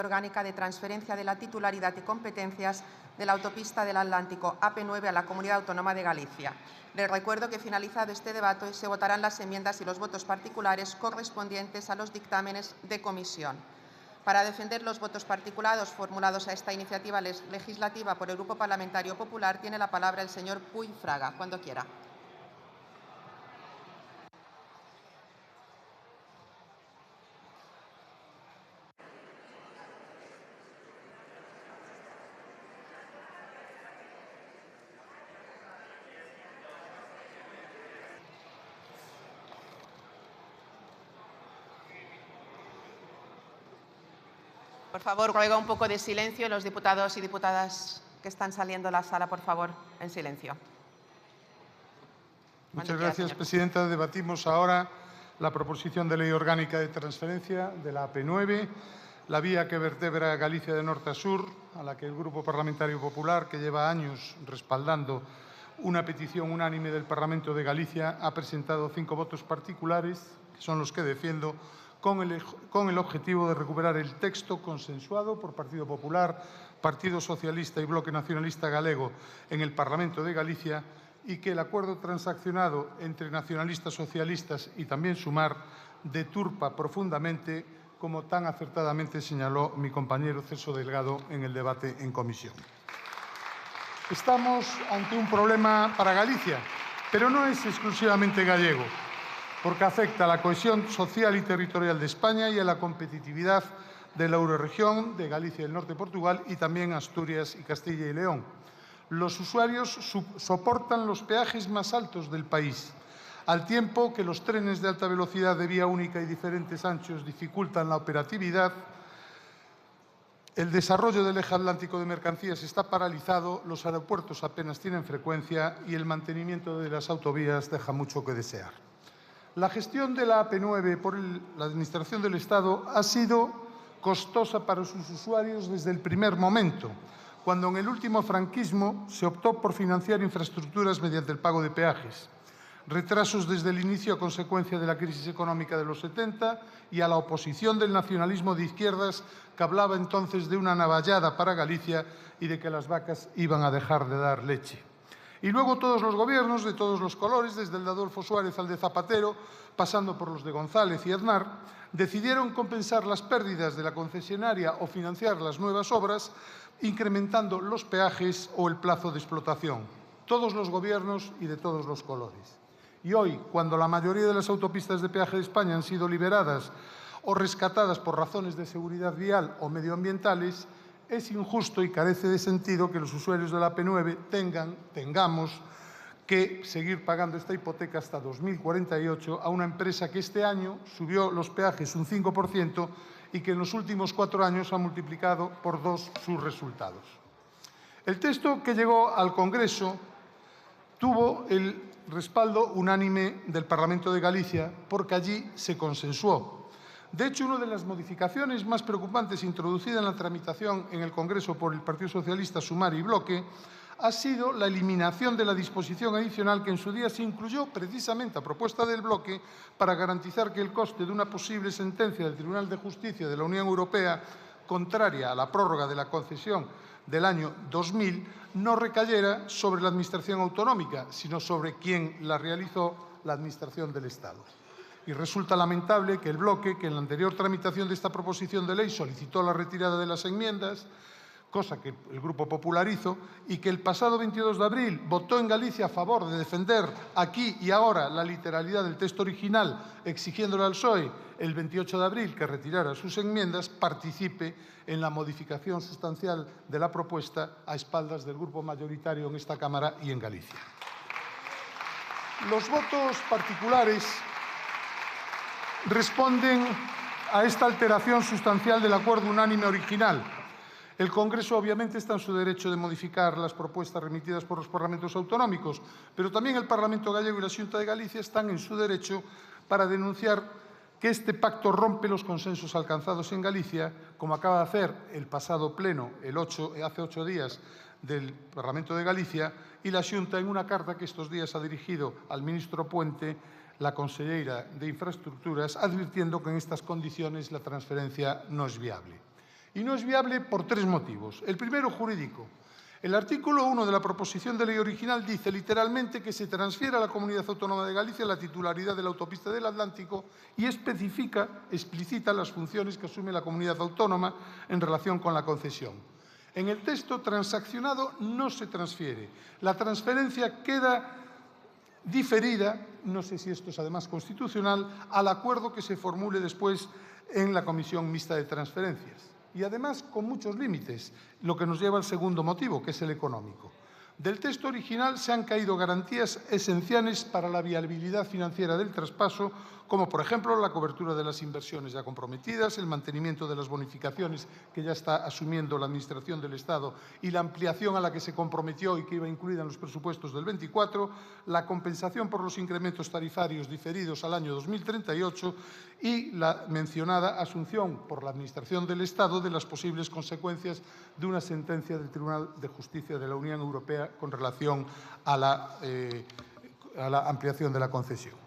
orgánica de transferencia de la titularidad y competencias de la autopista del Atlántico AP9 a la Comunidad Autónoma de Galicia. Les recuerdo que finalizado este debate se votarán las enmiendas y los votos particulares correspondientes a los dictámenes de comisión. Para defender los votos particulares formulados a esta iniciativa legislativa por el Grupo Parlamentario Popular, tiene la palabra el señor Puig Fraga, cuando quiera. Por favor, ruego un poco de silencio. Los diputados y diputadas que están saliendo de la sala, por favor, en silencio. Muchas gracias, presidenta. Debatimos ahora la proposición de ley orgánica de transferencia de la AP9, la vía que vertebra Galicia de norte a sur, a la que el Grupo Parlamentario Popular, que lleva años respaldando una petición unánime del Parlamento de Galicia, ha presentado 5 votos particulares, que son los que defiendo, con el objetivo de recuperar el texto consensuado por Partido Popular, Partido Socialista y Bloque Nacionalista Galego en el Parlamento de Galicia, y que el acuerdo transaccionado entre nacionalistas, socialistas y también Sumar deturpa profundamente, como tan acertadamente señaló mi compañero Celso Delgado en el debate en comisión. Estamos ante un problema para Galicia, pero no es exclusivamente gallego, porque afecta a la cohesión social y territorial de España y a la competitividad de la eurorregión, de Galicia y el norte de Portugal, y también Asturias y Castilla y León. Los usuarios soportan los peajes más altos del país, al tiempo que los trenes de alta velocidad de vía única y diferentes anchos dificultan la operatividad. El desarrollo del eje atlántico de mercancías está paralizado, los aeropuertos apenas tienen frecuencia y el mantenimiento de las autovías deja mucho que desear. La gestión de la AP9 por la Administración del Estado ha sido costosa para sus usuarios desde el primer momento, cuando en el último franquismo se optó por financiar infraestructuras mediante el pago de peajes. Retrasos desde el inicio a consecuencia de la crisis económica de los 70 y a la oposición del nacionalismo de izquierdas, que hablaba entonces de una navallada para Galicia y de que las vacas iban a dejar de dar leche. Y luego todos los gobiernos, de todos los colores, desde el de Adolfo Suárez al de Zapatero, pasando por los de González y Aznar, decidieron compensar las pérdidas de la concesionaria o financiar las nuevas obras, incrementando los peajes o el plazo de explotación. Todos los gobiernos y de todos los colores. Y hoy, cuando la mayoría de las autopistas de peaje de España han sido liberadas o rescatadas por razones de seguridad vial o medioambientales, es injusto y carece de sentido que los usuarios de la AP9 tengamos que seguir pagando esta hipoteca hasta 2048 a una empresa que este año subió los peajes un 5% y que en los últimos 4 años ha multiplicado por 2 sus resultados. El texto que llegó al Congreso tuvo el respaldo unánime del Parlamento de Galicia porque allí se consensuó. De hecho, una de las modificaciones más preocupantes introducida en la tramitación en el Congreso por el Partido Socialista, Sumar y Bloque ha sido la eliminación de la disposición adicional que en su día se incluyó precisamente a propuesta del Bloque para garantizar que el coste de una posible sentencia del Tribunal de Justicia de la Unión Europea contraria a la prórroga de la concesión del año 2000 no recayera sobre la Administración autonómica, sino sobre quien la realizó, la Administración del Estado. Y resulta lamentable que el Bloque, que en la anterior tramitación de esta proposición de ley solicitó la retirada de las enmiendas, cosa que el Grupo Popular hizo, y que el pasado 22 de abril votó en Galicia a favor de defender aquí y ahora la literalidad del texto original, exigiéndole al PSOE el 28 de abril que retirara sus enmiendas, participe en la modificación sustancial de la propuesta a espaldas del grupo mayoritario en esta Cámara y en Galicia. Los votos particulares responden a esta alteración sustancial del acuerdo unánime original. El Congreso, obviamente, está en su derecho de modificar las propuestas remitidas por los parlamentos autonómicos, pero también el Parlamento gallego y la Xunta de Galicia están en su derecho para denunciar que este pacto rompe los consensos alcanzados en Galicia, como acaba de hacer el pasado pleno, hace 8 días, del Parlamento de Galicia, y la Xunta en una carta que estos días ha dirigido al ministro Puente, la conselleira de Infraestructuras, advirtiendo que en estas condiciones la transferencia no es viable. Y no es viable por tres motivos. El primero, jurídico. El artículo 1 de la proposición de ley original dice literalmente que se transfiere a la Comunidad Autónoma de Galicia la titularidad de la autopista del Atlántico y explicita las funciones que asume la Comunidad Autónoma en relación con la concesión. En el texto transaccionado no se transfiere. La transferencia queda diferida, no sé si esto es además constitucional, al acuerdo que se formule después en la Comisión Mixta de Transferencias. Y además con muchos límites, lo que nos lleva al segundo motivo, que es el económico. Del texto original se han caído garantías esenciales para la viabilidad financiera del traspaso, como por ejemplo la cobertura de las inversiones ya comprometidas, el mantenimiento de las bonificaciones que ya está asumiendo la Administración del Estado y la ampliación a la que se comprometió y que iba incluida en los presupuestos del 24, la compensación por los incrementos tarifarios diferidos al año 2038 y la mencionada asunción por la Administración del Estado de las posibles consecuencias de una sentencia del Tribunal de Justicia de la Unión Europea con relación a la ampliación de la concesión.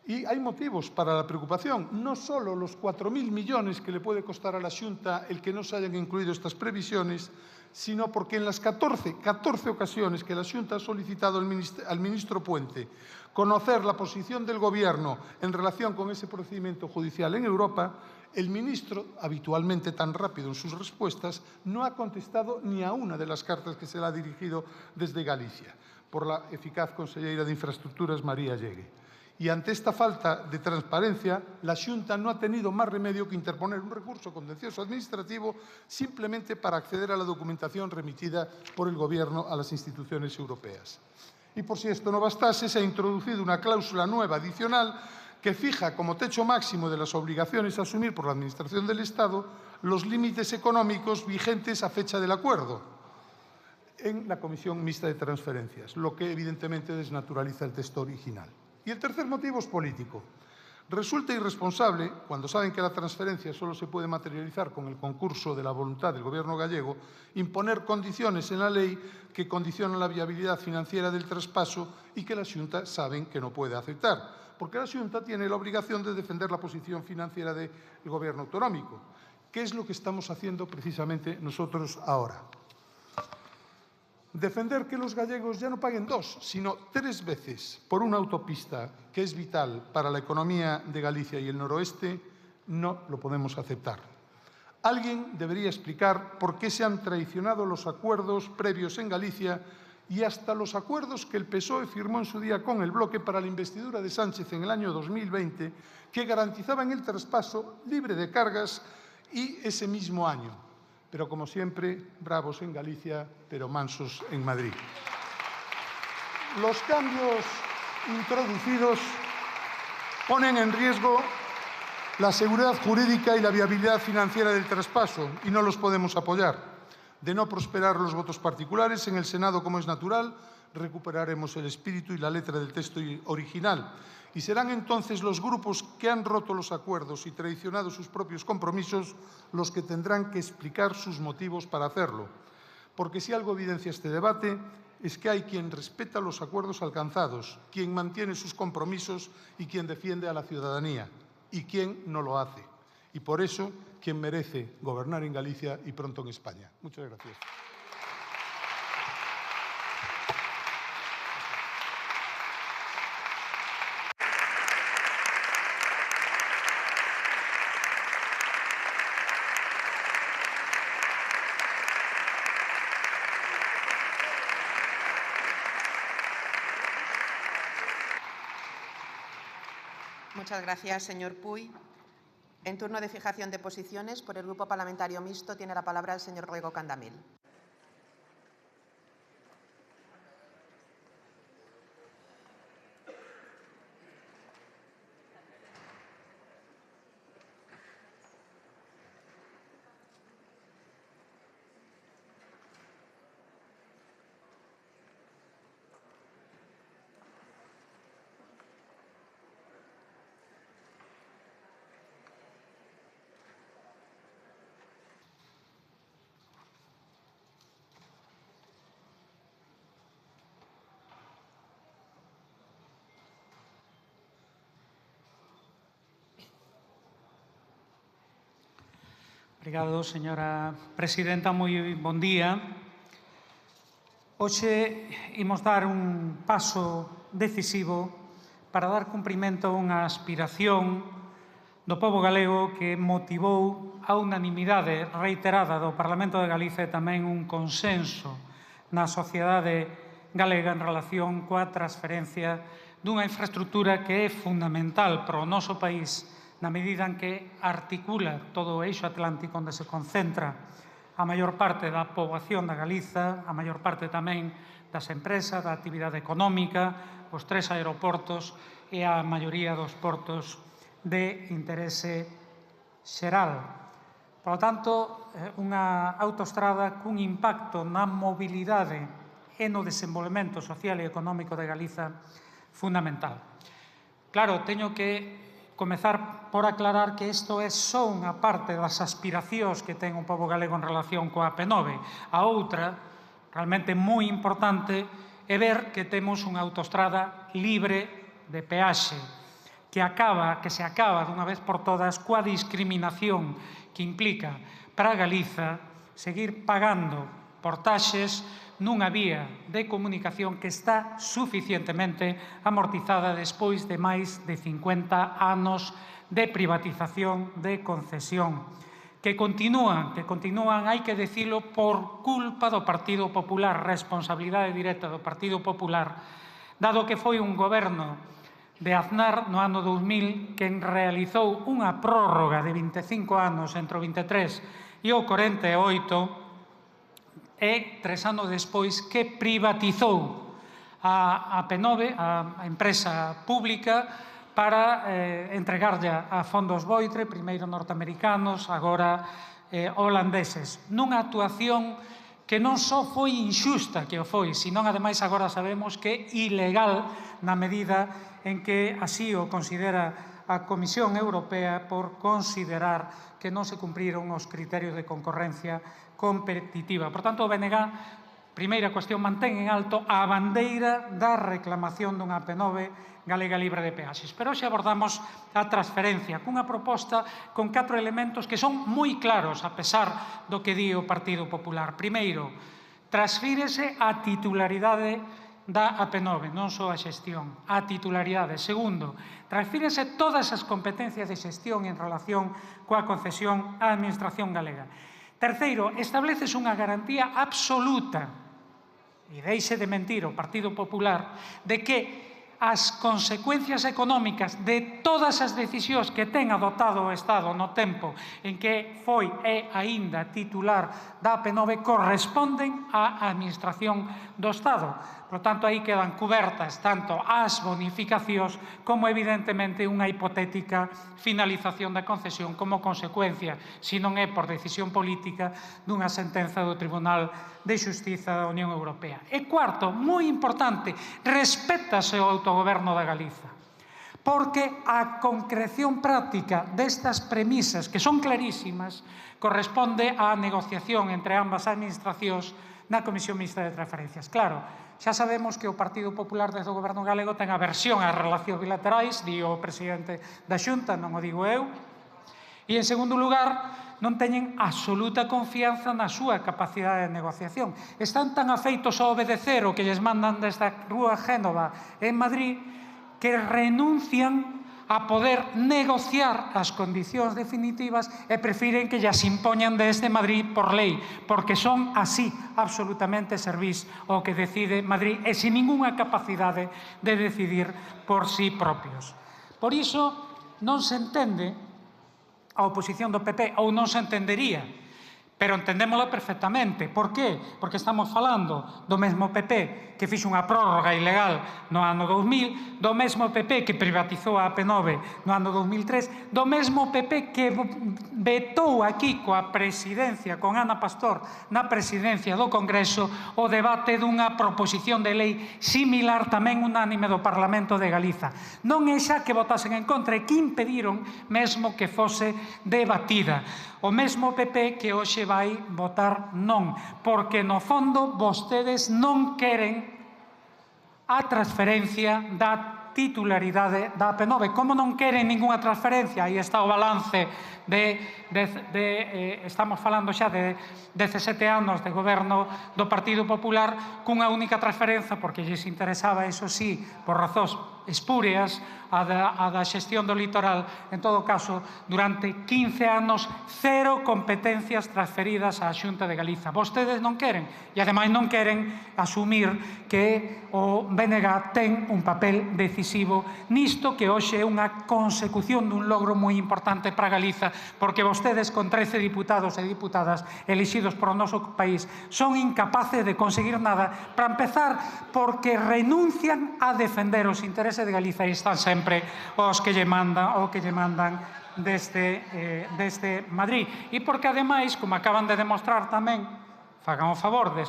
Y hay motivos para la preocupación, no solo los 4.000 millones que le puede costar a la Xunta el que no se hayan incluido estas previsiones, sino porque en las 14 ocasiones que la Xunta ha solicitado al ministro Puente conocer la posición del Gobierno en relación con ese procedimiento judicial en Europa, el ministro, habitualmente tan rápido en sus respuestas, no ha contestado ni a una de las cartas que se le ha dirigido desde Galicia por la eficaz conselleira de Infraestructuras, María Llegue. Y ante esta falta de transparencia, la Xunta no ha tenido más remedio que interponer un recurso contencioso administrativo simplemente para acceder a la documentación remitida por el Gobierno a las instituciones europeas. Y por si esto no bastase, se ha introducido una cláusula nueva adicional que fija como techo máximo de las obligaciones a asumir por la Administración del Estado los límites económicos vigentes a fecha del acuerdo en la Comisión Mixta de Transferencias, lo que evidentemente desnaturaliza el texto original. Y el tercer motivo es político. Resulta irresponsable, cuando saben que la transferencia solo se puede materializar con el concurso de la voluntad del Gobierno gallego, imponer condiciones en la ley que condicionan la viabilidad financiera del traspaso y que la Xunta saben que no puede aceptar, porque la Xunta tiene la obligación de defender la posición financiera del Gobierno autonómico. ¿Qué es lo que estamos haciendo precisamente nosotros ahora? Defender que los gallegos ya no paguen 2, sino 3 veces por una autopista que es vital para la economía de Galicia y el noroeste, no lo podemos aceptar. Alguien debería explicar por qué se han traicionado los acuerdos previos en Galicia y hasta los acuerdos que el PSOE firmó en su día con el Bloque para la investidura de Sánchez en el año 2020, que garantizaban el traspaso libre de cargas y ese mismo año. Pero, como siempre, bravos en Galicia, pero mansos en Madrid. Los cambios introducidos ponen en riesgo la seguridad jurídica y la viabilidad financiera del traspaso y no los podemos apoyar. De no prosperar los votos particulares, en el Senado, como es natural, recuperaremos el espíritu y la letra del texto original. Y serán entonces los grupos que han roto los acuerdos y traicionado sus propios compromisos los que tendrán que explicar sus motivos para hacerlo. Porque si algo evidencia este debate es que hay quien respeta los acuerdos alcanzados, quien mantiene sus compromisos y quien defiende a la ciudadanía, y quien no lo hace. Y por eso, quien merece gobernar en Galicia y pronto en España. Muchas gracias. Muchas gracias, señor Puy. En turno de fijación de posiciones, por el Grupo Parlamentario Mixto, tiene la palabra el señor Riego Candamil. Obrigado, señora presidenta. Moi bon día. Hoxe imos dar un paso decisivo para dar cumprimento a unha aspiración do pobo galego que motivou a unanimidade reiterada do Parlamento de Galicia e tamén un consenso na sociedade galega en relación coa transferencia dunha infraestructura que é fundamental para o noso país na medida en que articula todo o eixo atlántico onde se concentra a maior parte da poboación da Galiza, a maior parte tamén das empresas, da actividade económica, os 3 aeroportos e a maioría dos portos de interese xeral. Por lo tanto, unha autoestrada cun impacto na mobilidade e no desenvolvemento social e económico de Galiza fundamental. Claro, teño que comezar por aclarar que isto é só unha parte das aspiracións que ten o pobo galego en relación coa AP9. A outra, realmente moi importante, é ver que temos unha autoestrada libre de peaxe, que se acaba dunha vez por todas coa discriminación que implica para Galiza seguir pagando portaxes nunha vía de comunicación que está suficientemente amortizada despois de máis de 50 anos de privatización, de concesión, que continúan, hai que dicilo, por culpa do Partido Popular, responsabilidade directa do Partido Popular, dado que foi un goberno de Aznar no ano 2000 que realizou unha prórroga de 25 anos entre o 23 e o 48 e 3 anos despois que privatizou a AP9, a empresa pública, para entregarlla a fondos Boitre, primeiro norteamericanos, agora holandeses, nunha actuación que non só foi inxusta, que o foi, senón, ademais, agora sabemos que é ilegal na medida en que así o considera a Comisión Europea por considerar que non se cumpriron os criterios de concorrencia competitiva. Por tanto, o BNG, primeira cuestión, mantén en alto a bandeira da reclamación dunha AP9 galega libre de peaxes. Pero hoxe abordamos a transferencia cunha proposta con 4 elementos que son moi claros, a pesar do que di o Partido Popular. Primeiro, transfírese a titularidade da AP9, non só a xestión, a titularidade. Segundo, transfírese todas as competencias de xestión en relación coa concesión á Administración galega. Terceiro, estableces unha garantía absoluta, e deixe de mentir o Partido Popular, de que as consecuencias económicas de todas as decisións que ten adoptado o Estado no tempo en que foi e aínda titular da AP9 corresponden á Administración do Estado. Por tanto, aí quedan cubertas tanto as bonificacións como, evidentemente, unha hipotética finalización da concesión como consecuencia, se non é por decisión política, dunha sentenza do Tribunal de Xustiza da Unión Europea. E cuarto, moi importante, respétase o autogoberno da Galiza, porque a concreción práctica destas premisas, que son clarísimas, corresponde á negociación entre ambas administracións na Comisión Mixta de Transferencias. Claro, xa sabemos que o Partido Popular desde o Goberno galego ten aversión ás relacións bilaterais, di o presidente da Xunta, non o digo eu, e, en segundo lugar, non teñen absoluta confianza na súa capacidade de negociación. Están tan afeitos a obedecer o que lles mandan desta Rúa Génova en Madrid que renuncian a poder negociar as condicións definitivas e prefiren que llas impoñan desde Madrid por lei, porque son así absolutamente servís o que decide Madrid e sin ningunha capacidade de decidir por sí propios. Por iso non se entende a oposición do PP, ou non se entendería, pero entendémola perfectamente. Por qué? Porque estamos falando do mesmo PP que fixo unha prórroga ilegal no ano 2000, do mesmo PP que privatizou a AP9 no ano 2003, do mesmo PP que vetou aquí coa presidencia, con Ana Pastor, na presidencia do Congreso, o debate dunha proposición de lei similar tamén unánime do Parlamento de Galiza. Non é xa que votasen en contra, e que impediron mesmo que fose debatida. O mesmo PP que hoxe vai votar non, porque no fondo vostedes non queren a transferencia da titularidade da AP9. Como non queren ningunha transferencia, aí está o balance estamos falando xa de 17 anos de goberno do Partido Popular cunha única transferencia, porque lles interesaba, iso sí, por razóns espúreas, a da xestión do litoral. En todo caso, durante 15 anos, 0 competencias transferidas á Xunta de Galiza. Vostedes non queren, e ademais non queren asumir que o BNG ten un papel decisivo nisto que hoxe é unha consecución dun logro moi importante para Galiza, porque vostedes con 13 diputados e diputadas elixidos por o noso país son incapaces de conseguir nada, para empezar porque renuncian a defender os intereses de Galiza e están sempre os que lle mandan desde Madrid. E porque ademais, como acaban de demostrar tamén, fagan o favor de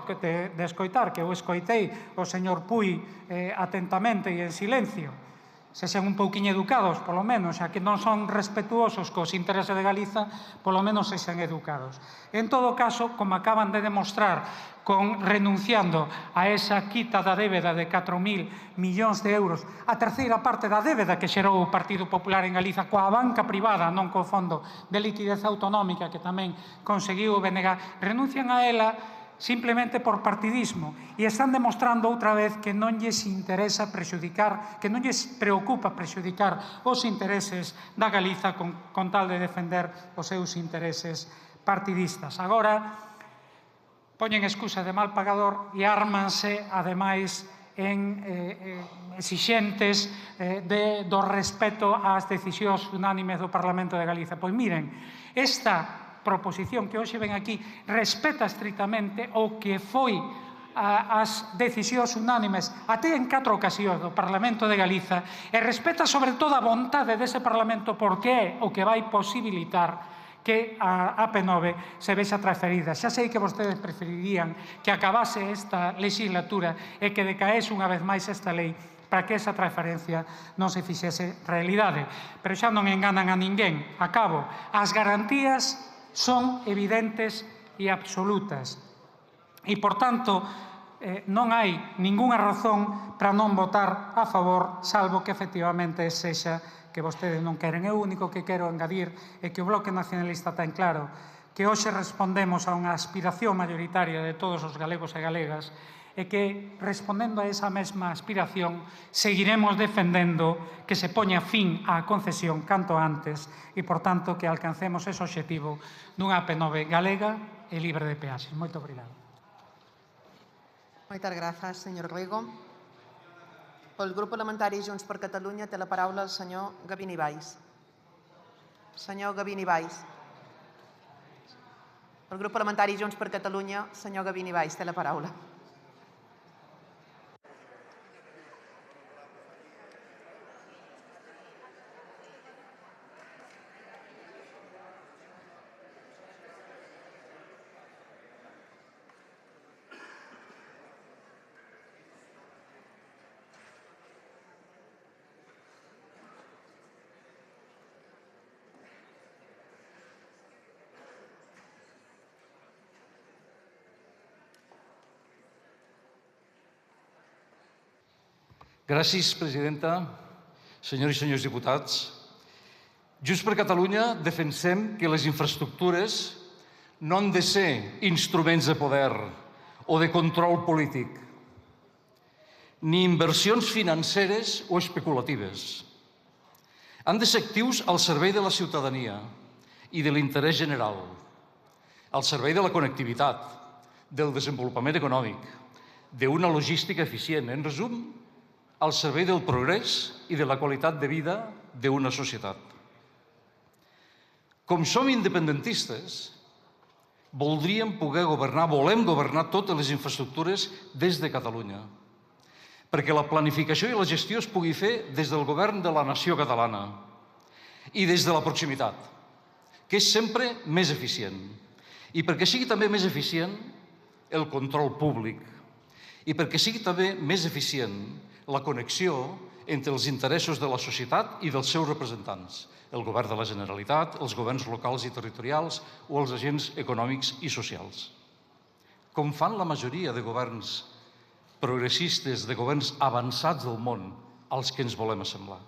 escoitar, que eu escoitei o señor Puy atentamente e en silencio, se sean un pouquiño educados, polo menos, xa que non son respetuosos cos intereses de Galiza, polo menos se sean educados. En todo caso, como acaban de demostrar, renunciando a esa quita da débeda de 4.000 millóns de euros, a terceira parte da débeda que xerou o Partido Popular en Galiza coa banca privada, non co Fondo de Liquidez Autonómica que tamén conseguiu o BNG, renuncian a ela simplemente por partidismo, e están demostrando outra vez que non lles interesa prexudicar, que non lles preocupa prexudicar os intereses da Galiza con tal de defender os seus intereses partidistas. Agora, poñen excusa de mal pagador e ármanse, ademais, en exixentes do respeto ás decisións unánimes do Parlamento de Galiza. Pois miren, esta proposición que hoxe ven aquí respeta estritamente o que foi as decisións unánimes até en 4 ocasións do Parlamento de Galiza e respeta sobre todo a vontade dese Parlamento, porque é o que vai posibilitar que a AP9 se vexa transferida. Xa sei que vostedes preferirían que acabase esta legislatura e que decaese unha vez máis esta lei para que esa transferencia non se fixese realidade. Pero xa non enganan a ninguén. Acabo. As garantías son evidentes e absolutas. E, por tanto, non hai ningunha razón para non votar a favor, salvo que efectivamente sexa que vostedes non queren. É o único que quero engadir é que o Bloque Nacionalista ten claro que hoxe respondemos a unha aspiración mayoritaria de todos os galegos e galegas e que, respondendo a esa mesma aspiración, seguiremos defendendo que se poña fin á concesión canto antes e, por tanto, que alcancemos ese obxectivo dunha AP9 galega e libre de peaxes. Moito obrigado. Moitas grazas, señor Rego. Pel grup parlamentari Junts per Catalunya té la paraula el senyor Gavin Ibáis. Senyor Gavin Ibáis. Pel grup parlamentari Junts per Catalunya, senyor Gavin Ibáis, té la paraula. Gràcies, presidenta. Senyores i senyors diputats, Junts per Catalunya defensem que les infraestructures no han de ser instruments de poder o de control polític, ni inversions financeres o especulatives. Han de ser actius al servei de la ciutadania i de l'interès general, al servei de la connectivitat, del desenvolupament econòmic, d'una logística eficient. En resum, al servei del progrés i de la qualitat de vida d'una societat. Com som independentistes, voldríem poder governar, volem governar totes les infraestructures des de Catalunya, perquè la planificació i la gestió es pugui fer des del govern de la nació catalana i des de la proximitat, que és sempre més eficient, i perquè sigui també més eficient el control públic, i perquè sigui també més eficient la connexió entre els interessos de la societat i dels seus representants, el govern de la Generalitat, els governs locals i territorials o els agents econòmics i socials. Com fan la majoria de governs progressistes, de governs avançats del món, als que ens volem assemblar.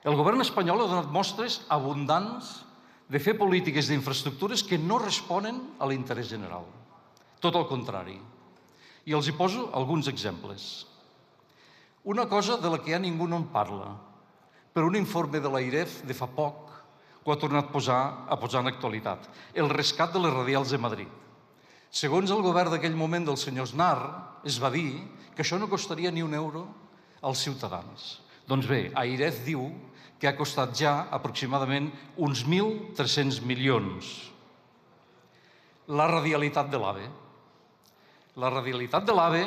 El govern espanyol ha donat mostres abundants de fer polítiques d'infraestructures que no responen a l'interès general. Tot el contrari. I els hi poso alguns exemples. Una cosa de la que ja ningú no en parla, però un informe de l'AIREF de fa poc ho ha tornat a posar en actualitat. El rescat de les radials de Madrid. Segons el govern d'aquell moment del senyor Aznar, es va dir que això no costaria ni un euro als ciutadans. Doncs bé, AIREF diu que ha costat ja aproximadament uns 1.300 milions. La radialitat de l'AVE. La radialitat de l'AVE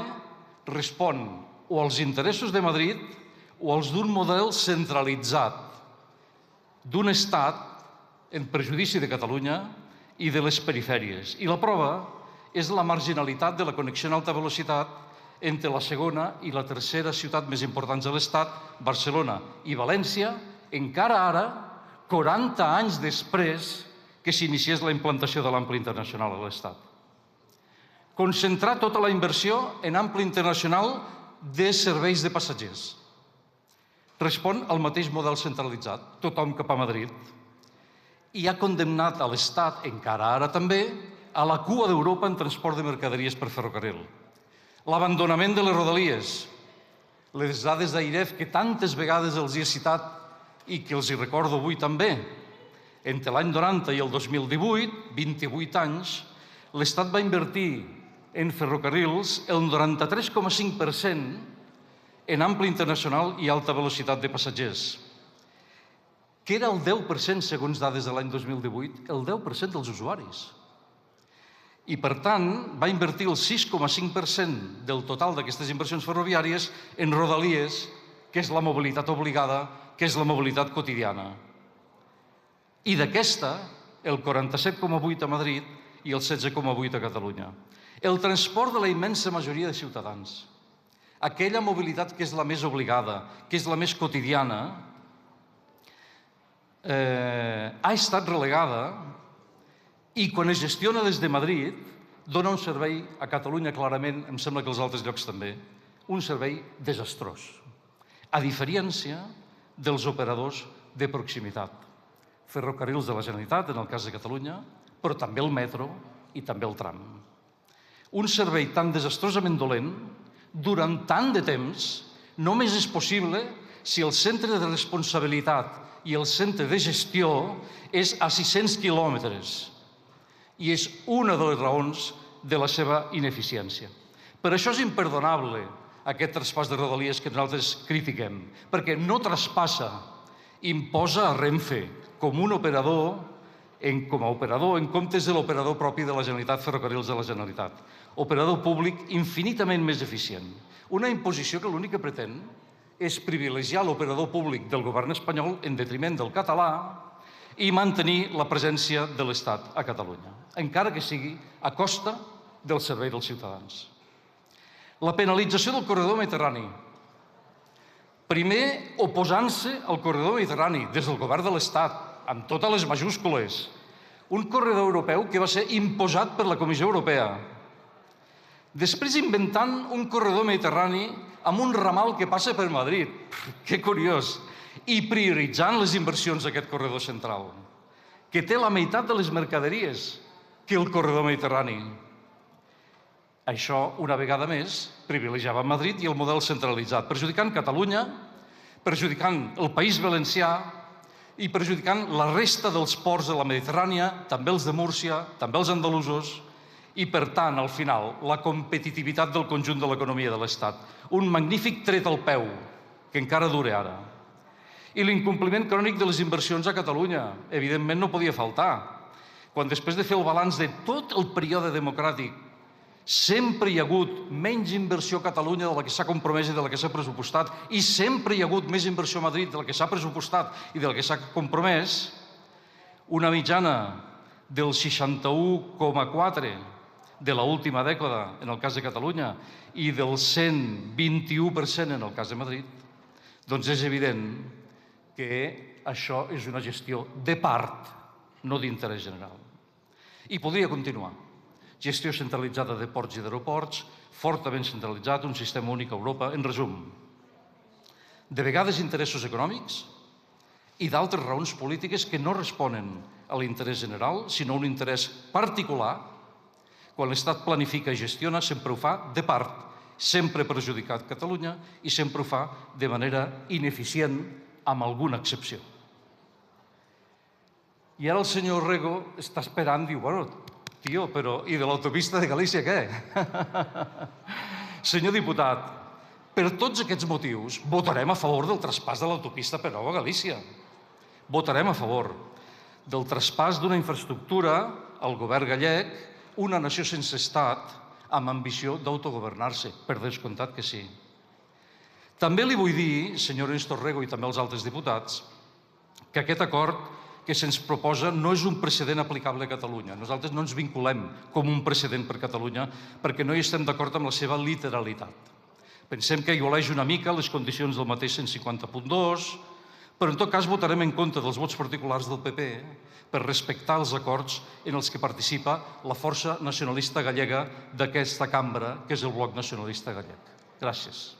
respon o als interessos de Madrid o als d'un model centralitzat d'un estat en perjudici de Catalunya i de les perifèries. I la prova és la marginalitat de la connexió en alta velocitat entre la segona i la tercera ciutat més importants de l'Estat, Barcelona i València, encara ara, 40 anys després que s'iniciés la implantació de l'ample internacional a l'Estat. Concentrar tota la inversió en ample internacional de serveis de passatgers. Respon al mateix model centralitzat, tothom cap a Madrid, i ha condemnat a l'Estat, encara ara també, a la cua d'Europa en transport de mercaderies per ferrocarril. L'abandonament de les rodalies, les dades d'AIREF que tantes vegades els he citat i que els hi recordo avui també. Entre l'any 90 i el 2018, 28 anys, l'Estat va invertir en ferrocarrils el 93,5% en ample internacional i alta velocitat de passatgers, que era el 10%, segons dades de l'any 2018, el 10% dels usuaris. I, per tant, va invertir el 6,5% del total d'aquestes inversions ferroviàries en rodalies, que és la mobilitat obligada, que és la mobilitat quotidiana. I d'aquesta, el 47,8% a Madrid i el 16,8% a Catalunya. El transport de la immensa majoria de ciutadans, aquella mobilitat que és la més obligada, que és la més quotidiana, ha estat relegada i quan es gestiona des de Madrid dona un servei a Catalunya clarament, em sembla que als altres llocs també, un servei desastrós, a diferència dels operadors de proximitat. Ferrocarrils de la Generalitat, en el cas de Catalunya, però també el metro i també el tram. Un servei tan desastrosament dolent, durant tant de temps, només és possible si el centre de responsabilitat i el centre de gestió és a 600 quilòmetres. I és una de les raons de la seva ineficiència. Per això és imperdonable aquest traspàs de rodalies que nosaltres critiquem, perquè no traspassa, imposa a Renfe com un operador, com a operador en comptes de l'operador propi de la Generalitat, Ferrocarrils de la Generalitat. Operador públic infinitament més eficient. Una imposició que l'únic que pretén és privilegiar l'operador públic del govern espanyol en detriment del català i mantenir la presència de l'Estat a Catalunya, encara que sigui a costa del servei dels ciutadans. La penalització del corredor mediterrani. Primer, oposant-se al corredor mediterrani des del govern de l'Estat, amb totes les majúscules. Un corredor europeu que va ser imposat per la Comissió Europea. Després inventant un corredor mediterrani amb un ramal que passa per Madrid. Que curiós. I prioritzant les inversions d'aquest corredor central, que té la meitat de les mercaderies que el corredor mediterrani. Això, una vegada més, privilegiava Madrid i el model centralitzat, perjudicant Catalunya, perjudicant el País Valencià i perjudicant la resta dels ports de la Mediterrània, també els de Múrcia, també els andalusos, i, per tant, al final, la competitivitat del conjunt de l'economia de l'Estat. Un magnífic tret al peu, que encara dura ara. I l'incompliment crònic de les inversions a Catalunya, evidentment no podia faltar. Quan després de fer el balanç de tot el període democràtic sempre hi ha hagut menys inversió a Catalunya de la que s'ha compromès i de la que s'ha pressupostat i sempre hi ha hagut més inversió a Madrid de la que s'ha pressupostat i de la que s'ha compromès, una mitjana del 61,4% de l'última dècada en el cas de Catalunya i del 121% en el cas de Madrid, doncs és evident que això és una gestió de part, no d'interès general. I podria continuar. Gestió centralitzada de ports i d'aeroports, fortament centralitzat, un sistema únic a Europa. En resum, de vegades interessos econòmics i d'altres raons polítiques que no responen a l'interès general, sinó a un interès particular. Quan l'Estat planifica i gestiona, sempre ho fa de part, sempre perjudicat Catalunya i sempre ho fa de manera ineficient, amb alguna excepció. I ara el senyor Rego està esperant, diu, bueno, tio, però i de l'autopista de Galícia què? Senyor diputat, per tots aquests motius votarem a favor del traspàs de l'autopista Penova a Galícia. Votarem a favor del traspàs d'una infraestructura al govern gallec, una nació sense estat, amb ambició d'autogovernar-se, per descomptat que sí. També li vull dir, senyor Ernesto Rego i també als altres diputats, que aquest acord que se'ns proposa no és un precedent aplicable a Catalunya. Nosaltres no ens vinculem com un precedent per Catalunya perquè no hi estem d'acord amb la seva literalitat. Pensem que aigualeix una mica les condicions del mateix 150.2, però en tot cas votarem en contra dels vots particulars del PP per respectar els acords en els que participa la força nacionalista gallega d'aquesta cambra, que és el Bloc Nacionalista Gallec. Gràcies.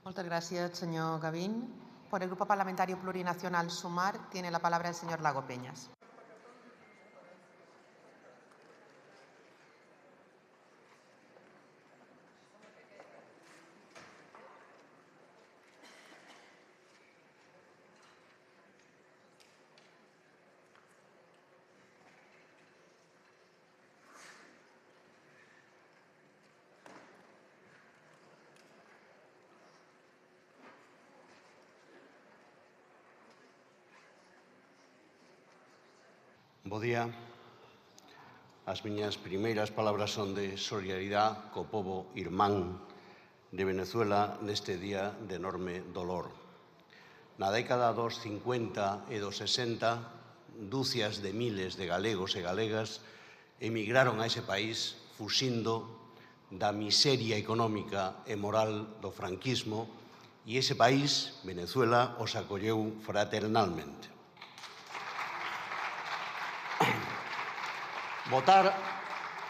Moltes gràcies, senyor Gavín. Por el Grupo Parlamentario Plurinacional Sumar tiene la palabra el señor Lago Peñas. Bo día. As miñas primeiras palabras son de solidaridade co pobo irmán de Venezuela neste día de enorme dolor. Na década dos 50 e dos 60, dúcias de miles de galegos e galegas emigraron a ese país fuxindo da miseria económica e moral do franquismo e ese país, Venezuela, os acolleu fraternalmente. Votar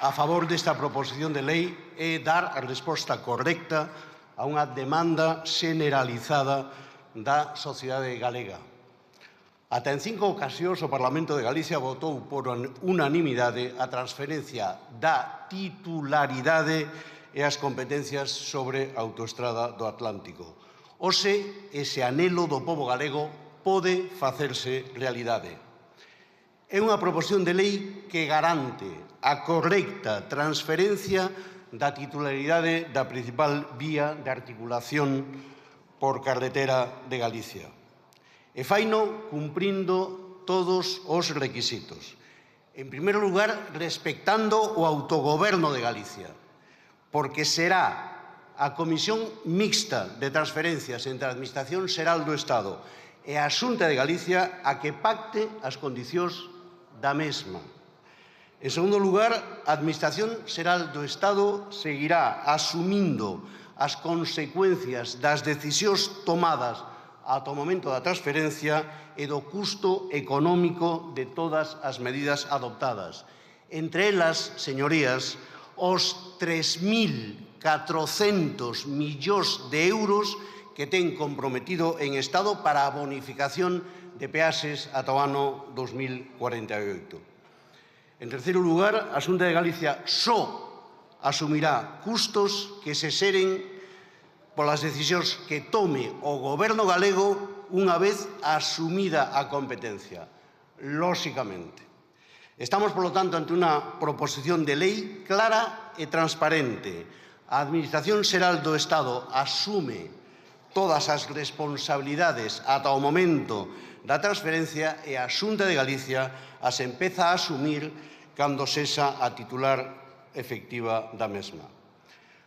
a favor desta proposición de lei é dar a resposta correcta a unha demanda generalizada da sociedade galega. Ata en 5 ocasións o Parlamento de Galicia votou por unanimidade a transferencia da titularidade e as competencias sobre a autoestrada do Atlántico. Hoxe, ese anhelo do pobo galego pode facerse realidade. É unha proposición de lei que garante a correcta transferencia da titularidade da principal vía de articulación por carretera de Galicia. E faino cumprindo todos os requisitos. En primeiro lugar, respectando o autogoberno de Galicia, porque será a Comisión Mixta de Transferencias entre a Administración Xeral do Estado e a Xunta de Galicia a que pacte as condicións da mesma. En segundo lugar, a Administración Xeral do Estado seguirá asumindo as consecuencias das decisións tomadas ata o momento da transferencia e do custo económico de todas as medidas adoptadas. Entre elas, señorías, os 3.400 millóns de euros que ten comprometido en Estado para a bonificación de peaxes ata o ano 2048. En terceiro lugar, a Xunta de Galicia só asumirá custos que se xeren polas decisións que tome o Goberno galego unha vez asumida a competencia, lóxicamente. Estamos, polo tanto, ante unha proposición de lei clara e transparente. A Administración Xeral do Estado asume todas as responsabilidades ata o momento da transferencia e a Xunta de Galicia as empeza a asumir cando sexa a titular efectiva da mesma.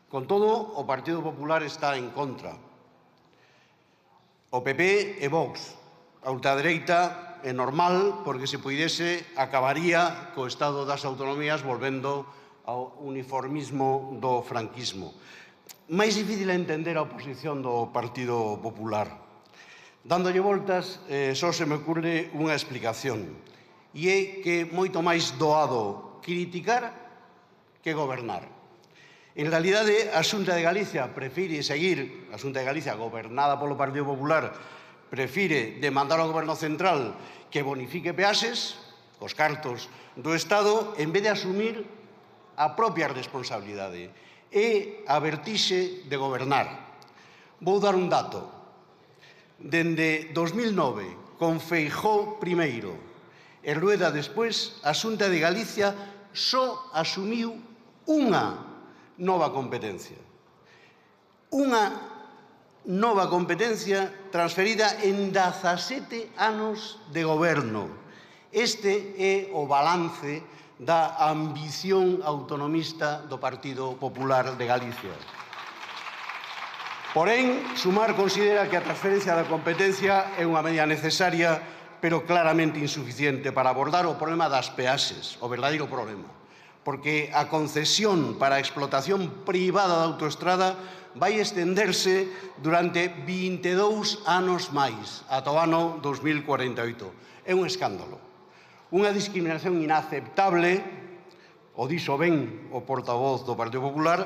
Con todo, o Partido Popular está en contra. O PP e Vox. A ultradereita é normal porque se puidese acabaría co estado das autonomías volvendo ao uniformismo do franquismo. Máis difícil é entender a oposición do Partido Popular. Dándolle voltas, só se me ocurre unha explicación, e é que é moito máis doado criticar que gobernar. En realidade, a Xunta de Galicia prefire seguir, a Xunta de Galicia gobernada polo Partido Popular, prefire demandar ao Goberno Central que bonifique peaxes, cos cartos do Estado, en vez de asumir a propia responsabilidade e a vertixe de gobernar. Vou dar un dato. Dende 2009, con Feijóo primeiro e Rueda despois, a Xunta de Galicia só asumiu unha nova competencia. Unha nova competencia transferida en 17 anos de goberno. Este é o balance da ambición autonomista do Partido Popular de Galicia. Porén, Sumar considera que a transferencia da competencia é unha medida necesaria, pero claramente insuficiente para abordar o problema das peaxes, o verdadeiro problema. Porque a concesión para a explotación privada da autoestrada vai estenderse durante 22 anos máis, ata o ano 2048. É un escándalo. Unha discriminación inaceptable, o dixo ben o portavoz do Partido Popular,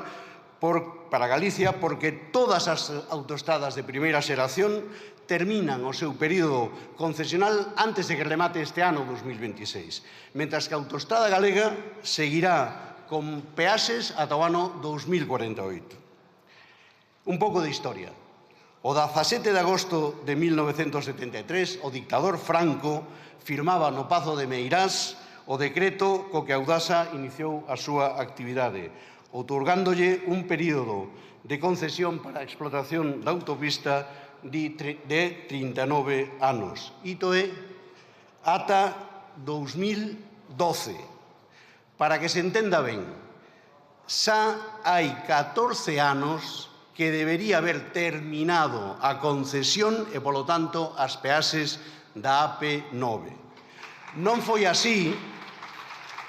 para Galicia, porque todas as autoestradas de primeira xeración terminan o seu período concesional antes de que remate este ano 2026, mentras que a autoestrada galega seguirá con peaxes ata o ano 2048. Un pouco de historia. O 17 de agosto de 1973, o dictador Franco firmaba no Pazo de Meirás o decreto co que Audasa iniciou a súa actividade, outorgándolle un período de concesión para a explotación da autopista de 39 anos. Ito é ata 2012. Para que se entenda ben, xa hai 14 anos que debería haber terminado a concesión e, polo tanto, as peaxes da AP9. Non foi así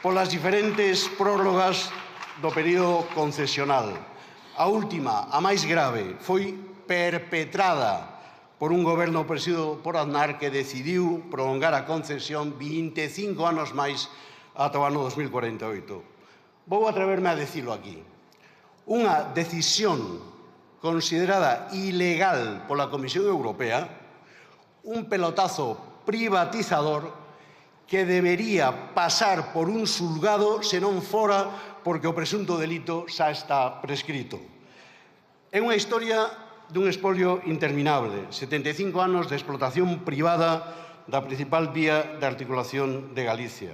polas diferentes prórrogas do período concesional. A última, a máis grave, foi perpetrada por un goberno presidido por Aznar que decidiu prolongar a concesión 25 anos máis ata o ano 2048. Vou atreverme a dicilo aquí. Unha decisión considerada ilegal pola Comisión Europea, un pelotazo privatizador que debería pasar por un xulgado se non fora porque o presunto delito xa está prescrito. É unha historia dun expolio interminable, 75 anos de explotación privada da principal vía de articulación de Galicia.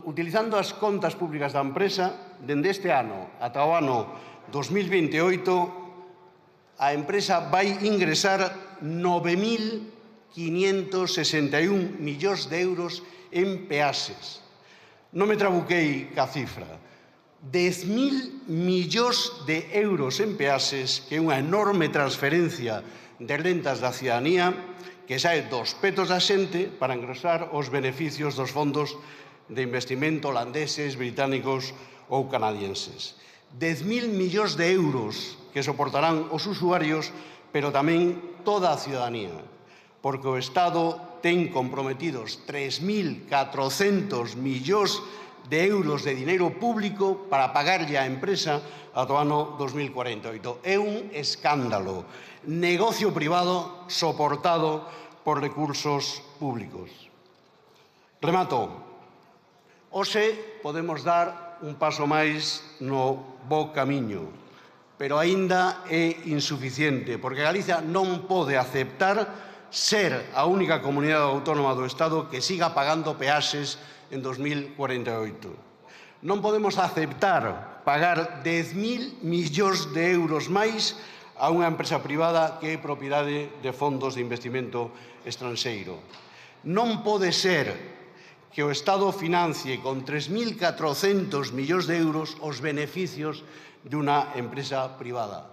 Utilizando as contas públicas da empresa, dende este ano ata o ano 2028, a empresa vai ingresar 9.561 millóns de euros en peaxes. Non me trabuquei ca cifra. 10.000 millóns de euros en peaxes, que é unha enorme transferencia de rentas da cidadanía que sae dos petos da xente para engrosar os beneficios dos fondos de investimento holandeses, británicos ou canadienses. 10.000 millóns de euros que soportarán os usuarios, pero tamén toda a cidadanía, porque o Estado ten comprometidos 3.400 millóns de euros de dineiro público para pagarlle á empresa ata o ano 2048. É un escándalo. Negocio privado soportado por recursos públicos. Remato. Hoxe podemos dar un paso máis no bo camiño, pero aínda é insuficiente, porque Galicia non pode aceptar ser a única comunidade autónoma do Estado que siga pagando peaxes en 2048. Non podemos aceptar pagar 10.000 millóns de euros máis a unha empresa privada que é propiedade de fondos de investimento estranxeiro. Non pode ser que o Estado financie con 3.400 millóns de euros os beneficios de unha empresa privada.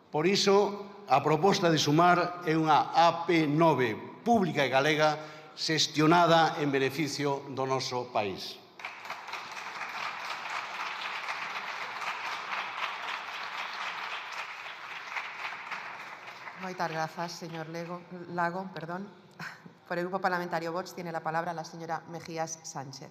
Por iso, a proposta de Sumar é unha AP9 pública e galega xestionada en beneficio do noso país. Moitas grazas, señor Lago. Por el Grupo Parlamentario Vox tiene la palabra la señora Mejías Sánchez.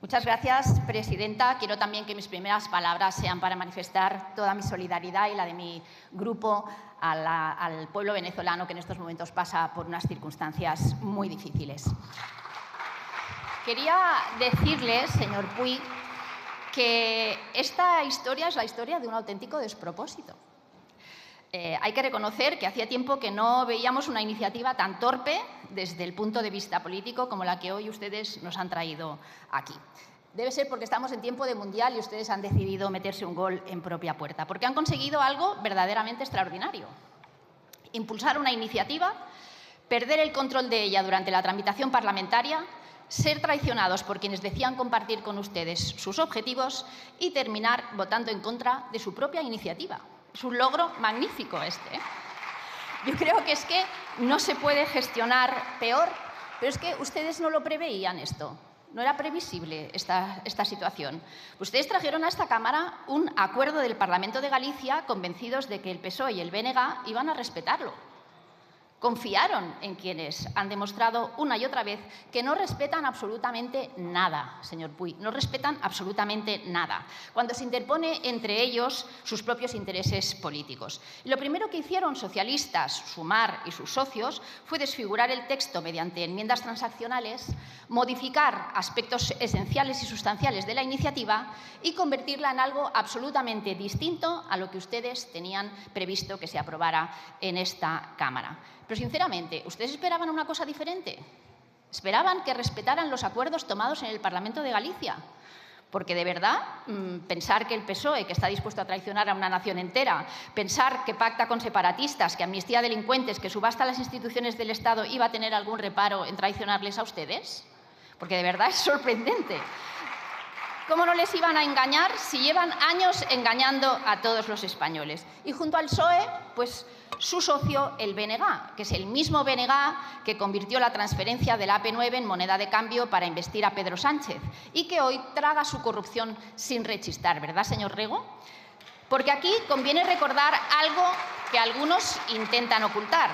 Muchas gracias, presidenta. Quiero también que mis primeras palabras sean para manifestar toda mi solidaridad y la de mi grupo al pueblo venezolano que en estos momentos pasa por unas circunstancias muy difíciles. Quería decirles, señor Puig, que esta historia es la historia de un auténtico despropósito. Hay que reconocer que hacía tiempo que no veíamos una iniciativa tan torpe desde el punto de vista político como la que hoy ustedes nos han traído aquí. Debe ser porque estamos en tiempo de mundial y ustedes han decidido meterse un gol en propia puerta, porque han conseguido algo verdaderamente extraordinario. Impulsar una iniciativa, perder el control de ella durante la tramitación parlamentaria, ser traicionados por quienes decían compartir con ustedes sus objetivos y terminar votando en contra de su propia iniciativa. Es un logro magnífico este, ¿eh? Yo creo que es que no se puede gestionar peor, pero es que ustedes no lo preveían esto. No era previsible esta situación. Ustedes trajeron a esta Cámara un acuerdo del Parlamento de Galicia convencidos de que el PSOE y el BNG iban a respetarlo. Confiaron en quienes han demostrado una y otra vez que no respetan absolutamente nada, señor Puig, no respetan absolutamente nada, cuando se interpone entre ellos sus propios intereses políticos. Y lo primero que hicieron socialistas, Sumar y sus socios fue desfigurar el texto mediante enmiendas transaccionales, modificar aspectos esenciales y sustanciales de la iniciativa y convertirla en algo absolutamente distinto a lo que ustedes tenían previsto que se aprobara en esta Cámara. Pero, sinceramente, ¿ustedes esperaban una cosa diferente? ¿Esperaban que respetaran los acuerdos tomados en el Parlamento de Galicia? Porque, de verdad, pensar que el PSOE, que está dispuesto a traicionar a una nación entera, pensar que pacta con separatistas, que amnistía a delincuentes, que subasta a las instituciones del Estado, iba a tener algún reparo en traicionarles a ustedes? Porque, de verdad, es sorprendente. ¿Cómo no les iban a engañar si llevan años engañando a todos los españoles? Y junto al PSOE, pues su socio, el BNG, que es el mismo BNG que convirtió la transferencia del AP9 en moneda de cambio para investir a Pedro Sánchez y que hoy traga su corrupción sin rechistar, ¿verdad, señor Rego? Porque aquí conviene recordar algo que algunos intentan ocultar.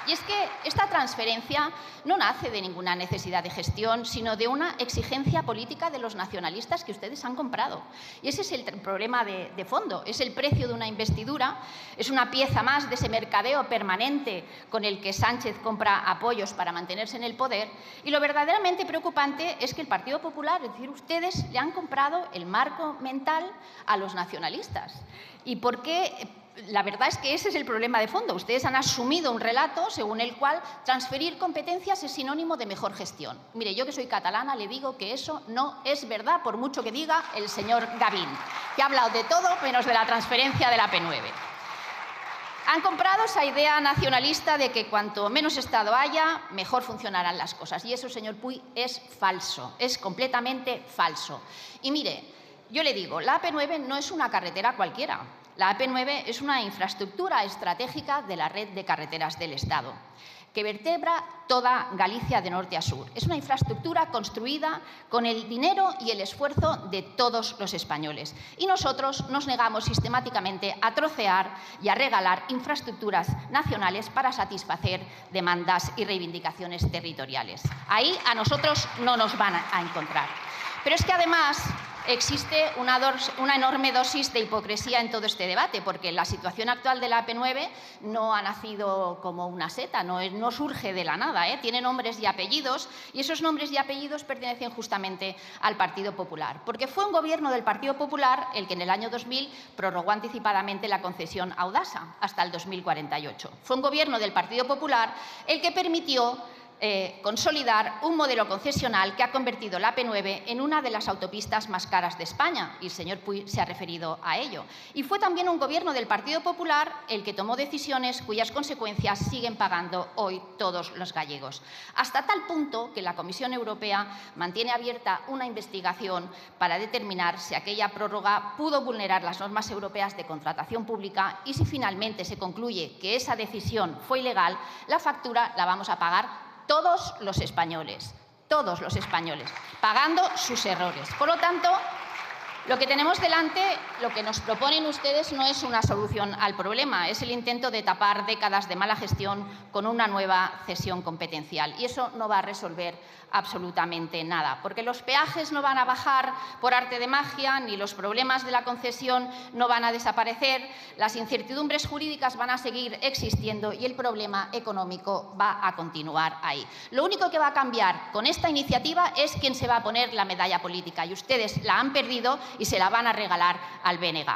Y es que esta transferencia no nace de ninguna necesidad de gestión, sino de una exigencia política de los nacionalistas que ustedes han comprado. Y ese es el problema de fondo, es el precio de una investidura, es una pieza más de ese mercadeo permanente con el que Sánchez compra apoyos para mantenerse en el poder. Y lo verdaderamente preocupante es que el Partido Popular, es decir, ustedes le han comprado el marco mental a los nacionalistas. ¿Y por qué? La verdad es que ese es el problema de fondo. Ustedes han asumido un relato según el cual transferir competencias es sinónimo de mejor gestión. Mire, yo que soy catalana le digo que eso no es verdad, por mucho que diga el señor Gavín, que ha hablado de todo menos de la transferencia de la AP9. Han comprado esa idea nacionalista de que cuanto menos Estado haya, mejor funcionarán las cosas. Y eso, señor Puig, es falso, es completamente falso. Y mire, yo le digo, la AP9 no es una carretera cualquiera. La AP9 es una infraestructura estratégica de la red de carreteras del Estado, que vertebra toda Galicia de norte a sur. Es una infraestructura construida con el dinero y el esfuerzo de todos los españoles. Y nosotros nos negamos sistemáticamente a trocear y a regalar infraestructuras nacionales para satisfacer demandas y reivindicaciones territoriales. Ahí a nosotros no nos van a encontrar. Pero es que además existe una enorme dosis de hipocresía en todo este debate, porque la situación actual de la AP9 no ha nacido como una seta, no surge de la nada, tiene nombres y apellidos, y esos nombres y apellidos pertenecen justamente al Partido Popular, porque fue un gobierno del Partido Popular el que en el año 2000 prorrogó anticipadamente la concesión a Audasa hasta el 2048. Fue un gobierno del Partido Popular el que permitió consolidar un modelo concesional que ha convertido la AP9 en una de las autopistas más caras de España, y el señor Puig se ha referido a ello. Y fue también un gobierno del Partido Popular el que tomó decisiones cuyas consecuencias siguen pagando hoy todos los gallegos. Hasta tal punto que la Comisión Europea mantiene abierta una investigación para determinar si aquella prórroga pudo vulnerar las normas europeas de contratación pública, y si finalmente se concluye que esa decisión fue ilegal, la factura la vamos a pagar todos los españoles, pagando sus errores. Por lo tanto, Lo que tenemos delante, lo que nos proponen ustedes, no es una solución al problema, es el intento de tapar décadas de mala gestión con una nueva cesión competencial. Y eso no va a resolver absolutamente nada, porque los peajes no van a bajar por arte de magia, ni los problemas de la concesión no van a desaparecer, las incertidumbres jurídicas van a seguir existiendo y el problema económico va a continuar ahí. Lo único que va a cambiar con esta iniciativa es quién se va a poner la medalla política, y ustedes la han perdido y se la van a regalar al BNG.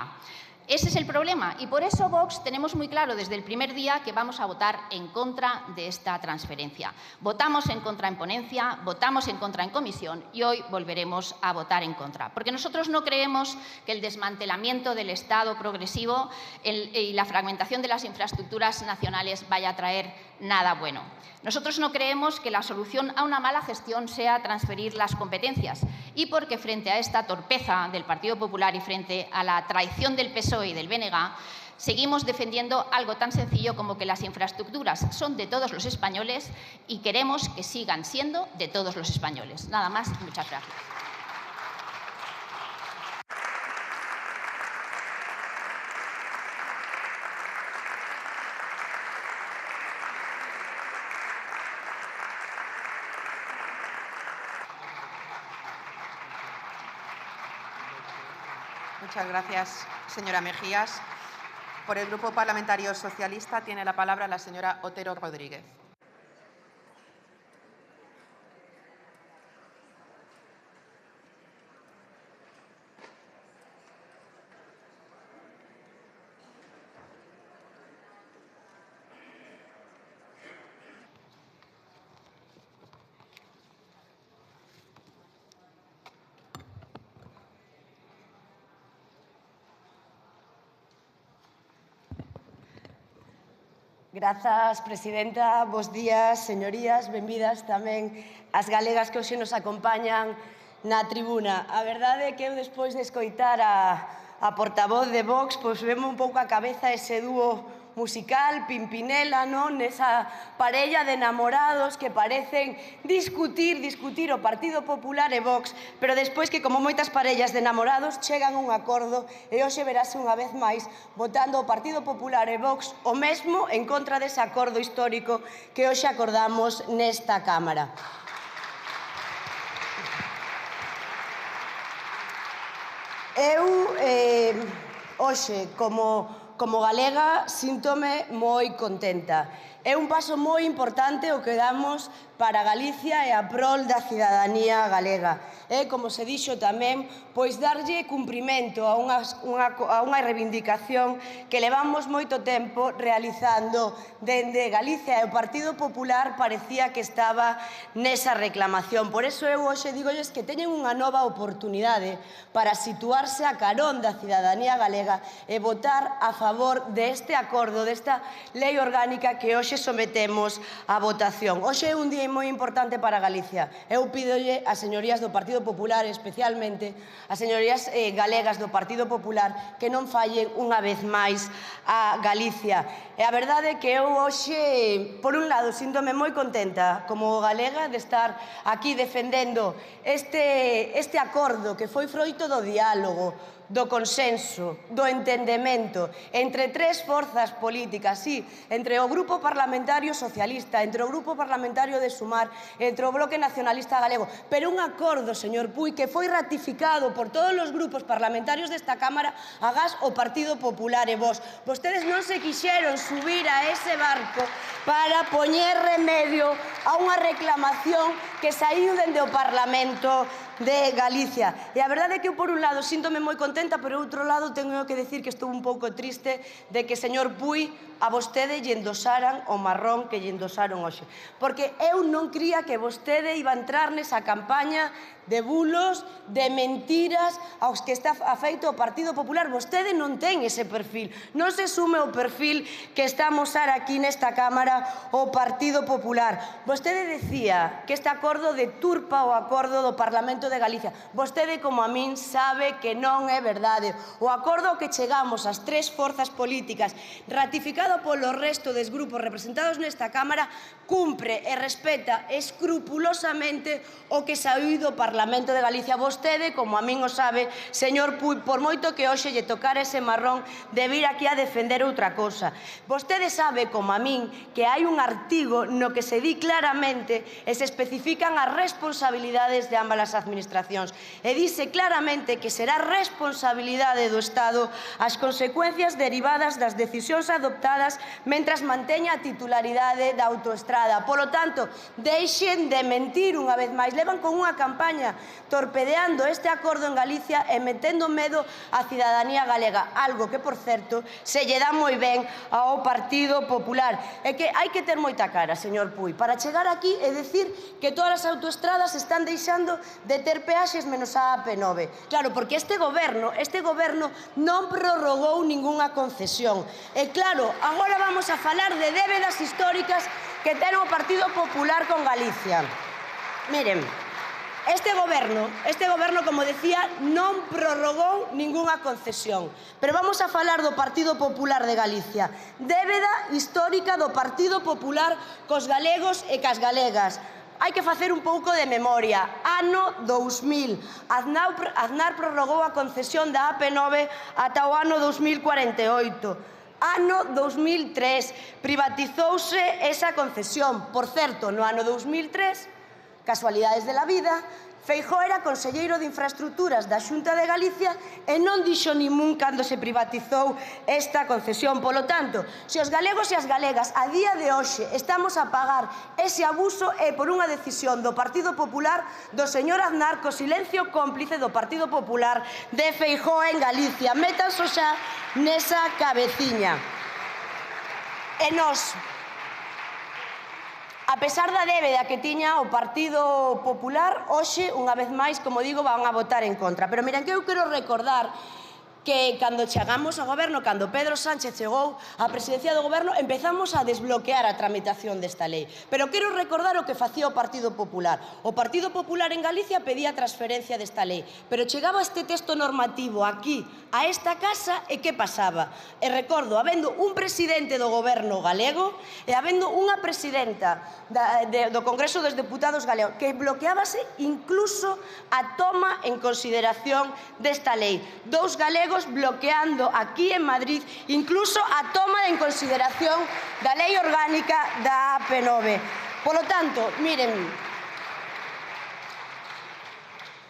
Ese es el problema, y por eso Vox tenemos muy claro desde el primer día que vamos a votar en contra de esta transferencia. Votamos en contra en ponencia, votamos en contra en comisión y hoy volveremos a votar en contra. Porque nosotros no creemos que el desmantelamiento del Estado progresivo y la fragmentación de las infraestructuras nacionales vaya a traer nada bueno. Nosotros no creemos que la solución a una mala gestión sea transferir las competencias, y porque frente a esta torpeza del Partido Popular y frente a la traición del PSOE y del BNG, seguimos defendiendo algo tan sencillo como que las infraestructuras son de todos los españoles y queremos que sigan siendo de todos los españoles. Nada más, muchas gracias. Muchas gracias, señora Mejías. Por el Grupo Parlamentario Socialista tiene la palabra la señora Otero Rodríguez. Grazas, presidenta. Bos días, señorías. Benvidas tamén as galegas que hoxe nos acompañan na tribuna. A verdade é que eu, despois de escoitar a portavoz de Vox, pois veme un pouco a cabeza ese dúo musical, Pimpinela, non? Esa parella de enamorados que parecen discutir o Partido Popular e Vox, pero despois que, como moitas parellas de enamorados, chegan a un acordo e hoxe verase unha vez máis votando o Partido Popular e Vox o mesmo en contra dese acordo histórico que hoxe acordamos nesta Cámara. Eu, hoxe, como galega, síntome moi contenta. É un paso moi importante o que damos para Galicia e a prol da cidadanía galega. É, como se dixo tamén, pois darlle cumprimento a unha reivindicación que levamos moito tempo realizando dende Galicia, e o Partido Popular parecía que estaba nesa reclamación. Por eso eu hoxe digolles que teñen unha nova oportunidade para situarse a carón da cidadanía galega e votar a favor deste acordo, desta lei orgánica que hoxe sometemos a votación. Hoxe é un día moi importante para Galicia. Eu pídolle ás señorías do Partido Popular, especialmente as señorías galegas do Partido Popular, que non fallen unha vez máis a Galicia. E a verdade é que eu hoxe, por un lado, síntome moi contenta como galega de estar aquí defendendo este acordo que foi froito do diálogo, do consenso, do entendemento entre tres forzas políticas, sí, entre o Grupo Parlamentario Socialista, entre o Grupo Parlamentario de Sumar, entre o Bloque Nacionalista Galego, pero un acordo, señor Puig, que foi ratificado por todos os grupos parlamentarios desta Cámara agás o Partido Popular e Vox. Vostedes non se quixeron subir a ese barco para poñer remedio a unha reclamación que saíu dende o Parlamento de Galicia. E a verdade é que eu, por un lado, síntome moi contenta, pero, por outro lado, teño que decir que estou un pouco triste de que, señor Puig, a vostede lle endosaran o marrón que lle endosaron hoxe. Porque eu non cría que vostede iba a entrar nesa campaña de bulos, de mentiras aos que está afeito o Partido Popular. Vostede non ten ese perfil. Non se sume o perfil que está a mostrar aquí nesta Cámara o Partido Popular. Vostede decía que este acordo deturpa o acordo do Parlamento Parlamento de Galicia. Vostede, como a min, sabe que non é verdade. O acordo ao que chegamos as tres forzas políticas, ratificado polo resto dos grupos representados nesta Cámara, cumpre e respeta escrupulosamente o que saiu do Parlamento de Galicia. Vostede, como a min o sabe, señor Puig, por moito que hoxe lle tocara ese marrón de vir aquí a defender outra cosa. Vostede sabe, como a min, que hai un artigo no que se di claramente e se especifican as responsabilidades de ambas as administracións. E dice claramente que será responsabilidade do Estado as consecuencias derivadas das decisións adoptadas mentras manteña a titularidade da autoestrada. Polo tanto, deixen de mentir unha vez máis. Levan con unha campaña torpedeando este acordo en Galicia e metendo medo á cidadanía galega, algo que, por certo, se lle dá moi ben ao Partido Popular. É que hai que ter moita cara, señor Puig, para chegar aquí e decir que todas as autoestradas están deixando de ter peaxes menos a AP9. Claro, porque este goberno non prorrogou ningunha concesión. E claro, agora vamos a falar de débedas históricas que ten o Partido Popular con Galicia. Miren, este goberno, como decía, non prorrogou ningunha concesión. Pero vamos a falar do Partido Popular de Galicia. Débeda histórica do Partido Popular cos galegos e cas galegas. Hai que facer un pouco de memoria. Ano 2000. Aznar prorrogou a concesión da AP9 ata o ano 2048. Ano 2003. Privatizouse esa concesión. Por certo, no ano 2003, casualidades de la vida, Feijóo era conselleiro de Infraestructuras da Xunta de Galicia e non dixo nimún cando se privatizou esta concesión. Polo tanto, se os galegos e as galegas a día de hoxe estamos a pagar ese abuso é por unha decisión do Partido Popular do señor Aznar co silencio cómplice do Partido Popular de Feijóo en Galicia. Métanse xa nesa cabeciña. E nós, a pesar da débeda que tiña o Partido Popular, hoxe, unha vez máis, como digo, van a votar en contra. Pero miren, que eu quero recordar que cando chegamos ao goberno, cando Pedro Sánchez chegou á presidencia do goberno, empezamos a desbloquear a tramitación desta lei. Pero quero recordar o que facía o Partido Popular. O Partido Popular en Galicia pedía a transferencia desta lei. Pero chegaba este texto normativo aquí, a esta casa, e que pasaba? E recordo, habendo un presidente do goberno galego e habendo unha presidenta do Congreso dos Deputados galego, que bloqueábase incluso a toma en consideración desta lei. Dous galegos bloqueando aquí en Madrid incluso a toma en consideración da lei orgánica da AP9. Polo tanto, miren,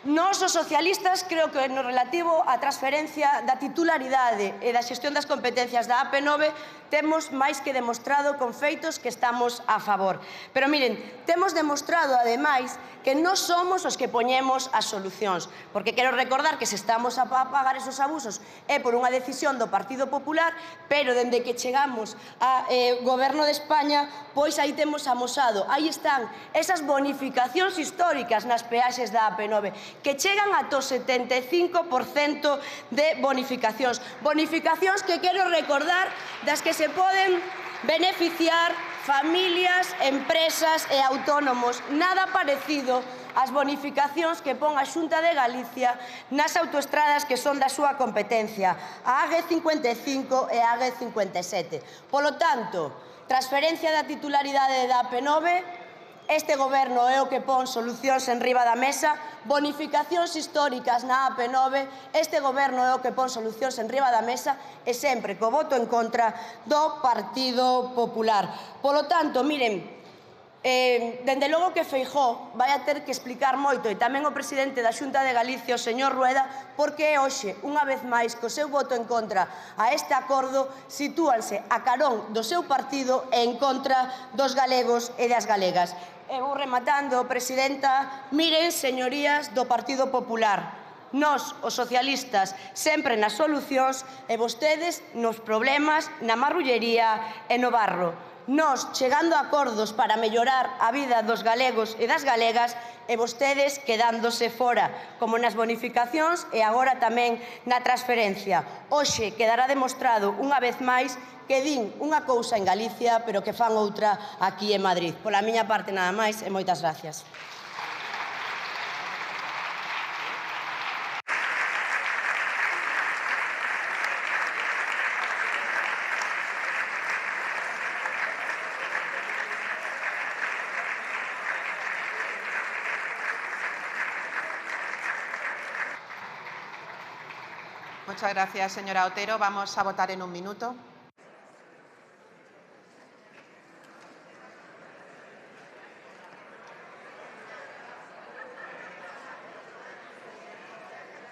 nós, os socialistas, creo que no relativo á transferencia da titularidade e da xestión das competencias da AP9 temos máis que demostrado con feitos que estamos a favor. Pero miren, temos demostrado, ademais, que non somos os que poñemos as solucións. Porque quero recordar que se estamos a pagar esos abusos é por unha decisión do Partido Popular, pero dende que chegamos ao Goberno de España, pois aí temos amosado. Aí están esas bonificacións históricas nas peaxes da AP9, que chegan ata o 75% de bonificacións. Bonificacións que quero recordar das que se poden beneficiar familias, empresas e autónomos. Nada parecido ás bonificacións que pon a Xunta de Galicia nas autoestradas que son da súa competencia, a AG55 e a AG57. Polo tanto, transferencia da titularidade da AP9, este goberno é o que pon solucións en riba da mesa, bonificacións históricas na AP9, este goberno é o que pon solucións en riba da mesa e sempre co voto en contra do Partido Popular. Polo tanto, miren, dende logo que Feijóo vai a ter que explicar moito, e tamén o presidente da Xunta de Galicia, o señor Rueda, porque hoxe, unha vez máis, co seu voto en contra a este acordo, sitúanse a carón do seu partido e en contra dos galegos e das galegas. E vou rematando, presidenta, miren, señorías do Partido Popular, nós, os socialistas, sempre nas solucións e vostedes nos problemas, na marrullería e no barro. Nós chegando a acordos para mellorar a vida dos galegos e das galegas e vostedes quedándose fora, como nas bonificacións e agora tamén na transferencia. Hoxe quedará demostrado unha vez máis que din unha cousa en Galicia, pero que fan outra aquí en Madrid. Pola miña parte nada máis e moitas gracias. Muchas gracias, señora Otero. Vamos a votar en un minuto.